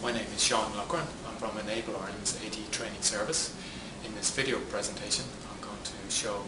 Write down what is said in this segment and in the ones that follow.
My name is Sean Loughran. I'm from Enable Ireland's AD Training Service. In this video presentation I'm going to show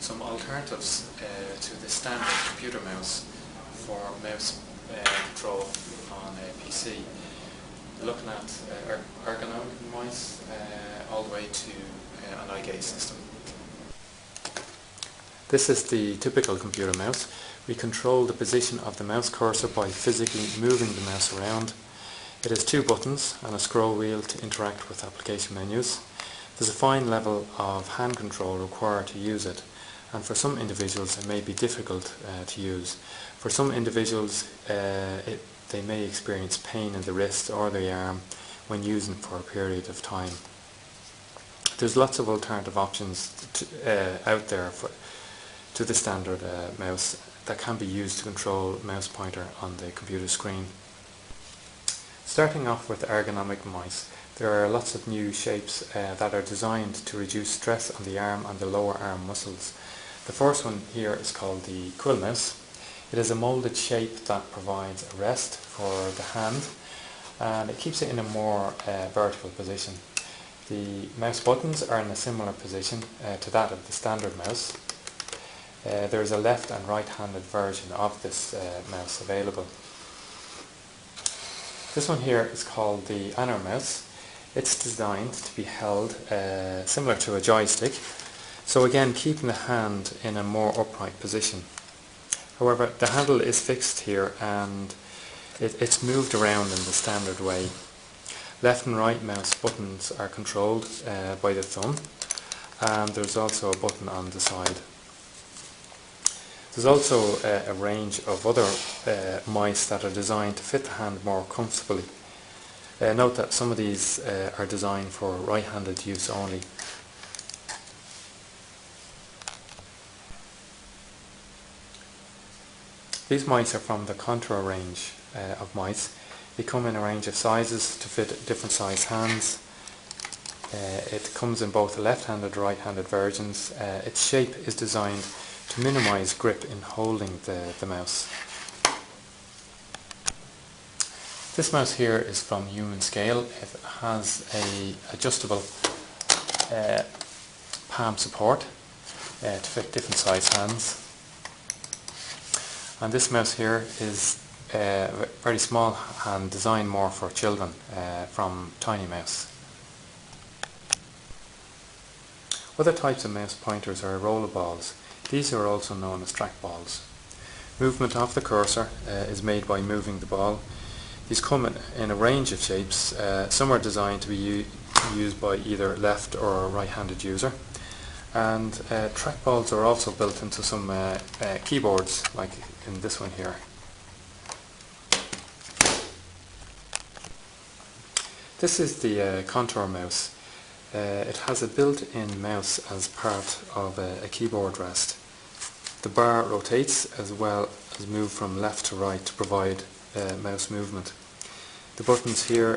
some alternatives to the standard computer mouse for mouse control on a PC. Looking at ergonomic mice all the way to an iGate system. This is the typical computer mouse. We control the position of the mouse cursor by physically moving the mouse around. It has two buttons and a scroll wheel to interact with application menus. There's a fine level of hand control required to use it, and for some individuals it may be difficult to use. For some individuals they may experience pain in the wrist or the arm when using it for a period of time. There's lots of alternative options out there to the standard mouse that can be used to control mouse pointer on the computer screen. Starting off with ergonomic mice, there are lots of new shapes that are designed to reduce stress on the arm and the lower arm muscles. The first one here is called the Quill Mouse. It is a moulded shape that provides a rest for the hand and it keeps it in a more vertical position. The mouse buttons are in a similar position to that of the standard mouse. There is a left and right-handed version of this mouse available. This one here is called the Anor mouse. It's designed to be held similar to a joystick, so again keeping the hand in a more upright position. However, the handle is fixed here and it's moved around in the standard way. Left and right mouse buttons are controlled by the thumb, and there's also a button on the side. There's also a range of other mice that are designed to fit the hand more comfortably. Note that some of these are designed for right-handed use only. These mice are from the Contour range of mice. They come in a range of sizes to fit different size hands. It comes in both left-handed and right-handed versions. Its shape is designed to minimise grip in holding the mouse. This mouse here is from Human Scale. It has a adjustable palm support to fit different size hands. And this mouse here is very small and designed more for children from Tiny Mouse. Other types of mouse pointers are rollerballs. These are also known as trackballs. Movement of the cursor is made by moving the ball. These come in a range of shapes. Some are designed to be used by either left or right-handed user. And trackballs are also built into some keyboards, like in this one here. This is the Contour mouse. It has a built-in mouse as part of a keyboard rest. The bar rotates as well as move from left to right to provide mouse movement. The buttons here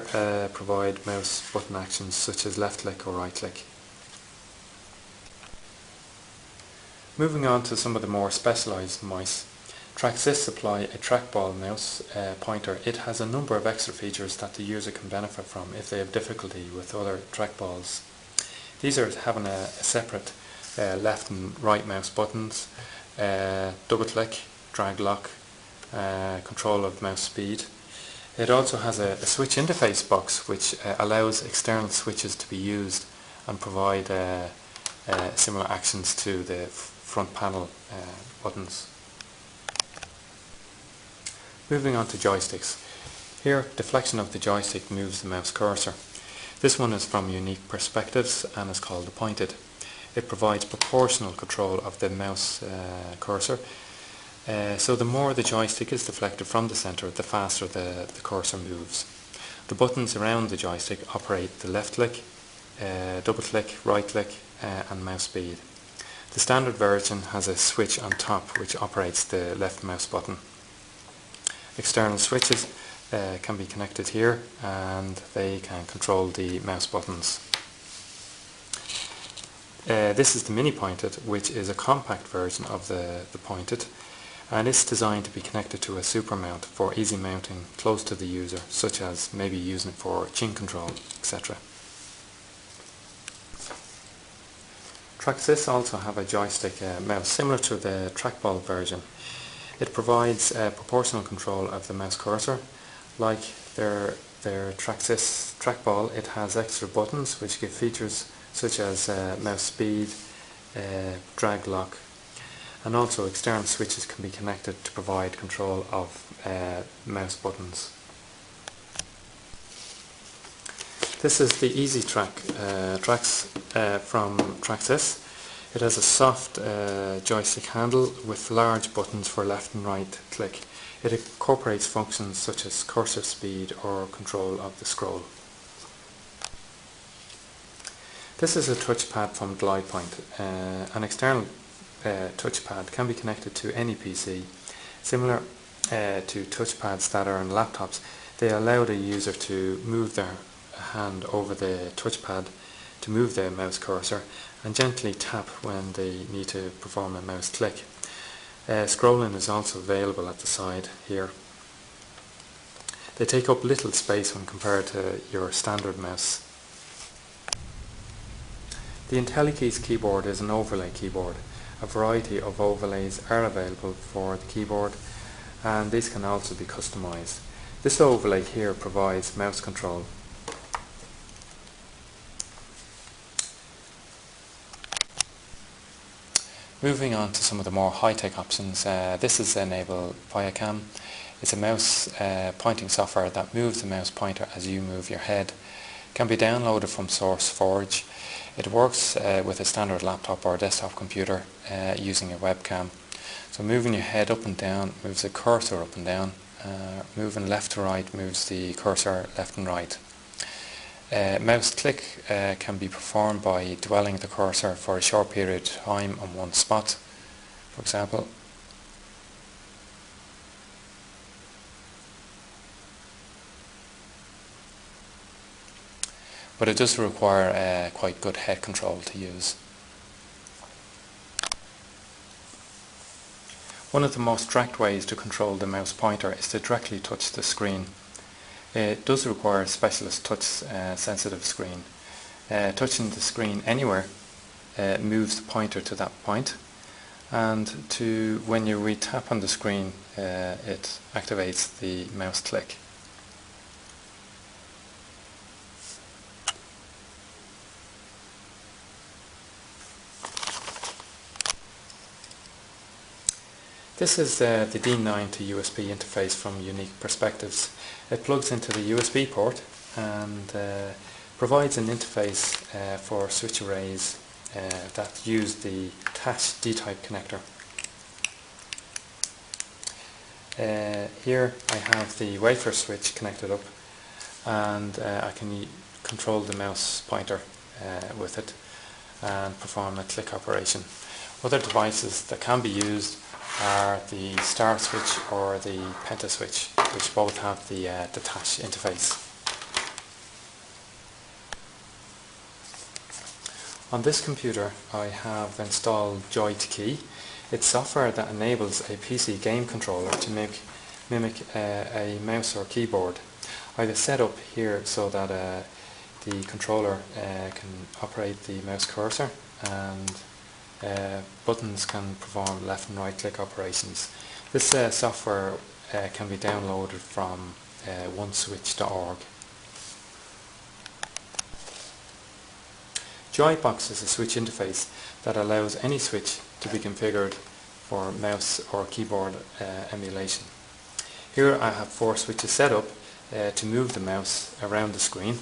provide mouse button actions such as left click or right click. Moving on to some of the more specialised mice. Traxis supply a trackball mouse pointer. It has a number of extra features that the user can benefit from if they have difficulty with other trackballs. These are having a separate left and right mouse buttons, double click, drag lock, control of mouse speed. It also has a switch interface box which allows external switches to be used and provide similar actions to the front panel buttons. Moving on to joysticks. Here, deflection of the joystick moves the mouse cursor. This one is from Unique Perspectives and is called the Pointed. It provides proportional control of the mouse cursor. So the more the joystick is deflected from the centre, the faster the cursor moves. The buttons around the joystick operate the left click, double click, right click and mouse speed. The standard version has a switch on top which operates the left mouse button. External switches can be connected here and they can control the mouse buttons. This is the Mini Pointed, which is a compact version of the Pointed, and it's designed to be connected to a super mount for easy mounting close to the user, such as maybe using it for chin control, etc. Traxis also have a joystick mouse similar to the trackball version. It provides proportional control of the mouse cursor. Like their Traxis trackball, it has extra buttons which give features such as mouse speed, drag lock, and also external switches can be connected to provide control of mouse buttons. This is the Easy Trax from Traxis. It has a soft joystick handle with large buttons for left and right click. It incorporates functions such as cursor speed or control of the scroll. This is a touchpad from GlidePoint. An external touchpad can be connected to any PC. Similar to touchpads that are on laptops, they allow the user to move their hand over the touchpad to move the mouse cursor and gently tap when they need to perform a mouse click. Scrolling is also available at the side here. They take up little space when compared to your standard mouse. The IntelliKeys keyboard is an overlay keyboard. A variety of overlays are available for the keyboard, and these can also be customized. This overlay here provides mouse control. Moving on to some of the more high-tech options, this is enabled ViaCam. It's a mouse pointing software that moves the mouse pointer as you move your head. It can be downloaded from SourceForge. It works with a standard laptop or desktop computer using a webcam. So moving your head up and down moves the cursor up and down. Moving left to right moves the cursor left and right. Mouse click can be performed by dwelling the cursor for a short period of time on one spot, for example. But it does require quite good head control to use. One of the most direct ways to control the mouse pointer is to directly touch the screen. It does require a specialist touch sensitive screen. Touching the screen anywhere moves the pointer to that point, and when you re-tap on the screen it activates the mouse click. This is the D9 to USB interface from Unique Perspectives. It plugs into the USB port and provides an interface for switch arrays that use the TASH D-type connector. Here I have the wafer switch connected up, and I can control the mouse pointer with it and perform a click operation. Other devices that can be used are the star switch or the penta switch, which both have the TASH interface. On this computer I have installed Joy2Key. It's software that enables a PC game controller to mimic a mouse or keyboard. I have it set up here so that the controller can operate the mouse cursor, and buttons can perform left and right click operations. This software can be downloaded from oneswitch.org. Joybox is a switch interface that allows any switch to be configured for mouse or keyboard emulation. Here I have 4 switches set up to move the mouse around the screen,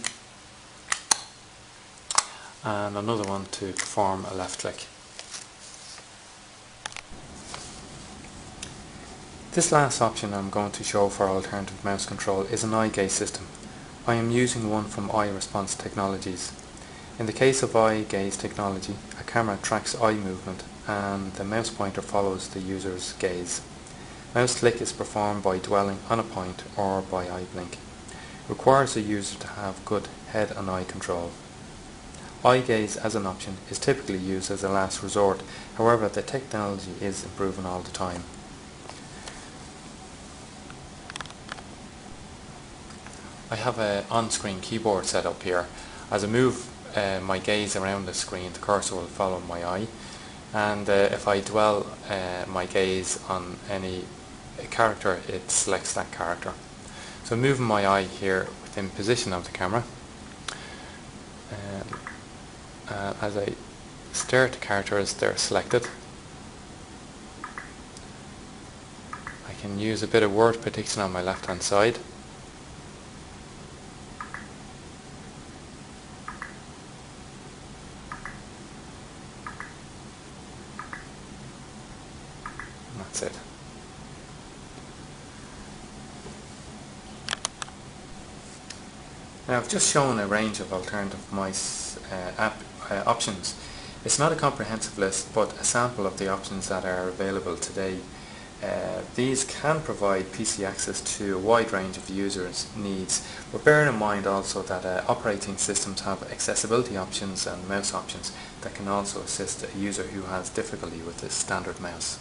and another one to perform a left click. This last option I'm going to show for alternative mouse control is an eye gaze system. I am using one from iResponse Technologies. In the case of eye gaze technology, a camera tracks eye movement and the mouse pointer follows the user's gaze. Mouse click is performed by dwelling on a point or by eye blink. It requires the user to have good head and eye control. Eye gaze as an option is typically used as a last resort, however the technology is improving all the time. I have an on-screen keyboard set up here. As I move my gaze around the screen, the cursor will follow my eye, and if I dwell my gaze on any character, it selects that character. So moving my eye here within position of the camera, as I stare at the characters, they're selected. I can use a bit of word prediction on my left hand side. And that's it. Now I've just shown a range of alternative mice options. It's not a comprehensive list, but a sample of the options that are available today. These can provide PC access to a wide range of users' needs, but bear in mind also that operating systems have accessibility options and mouse options that can also assist a user who has difficulty with the standard mouse.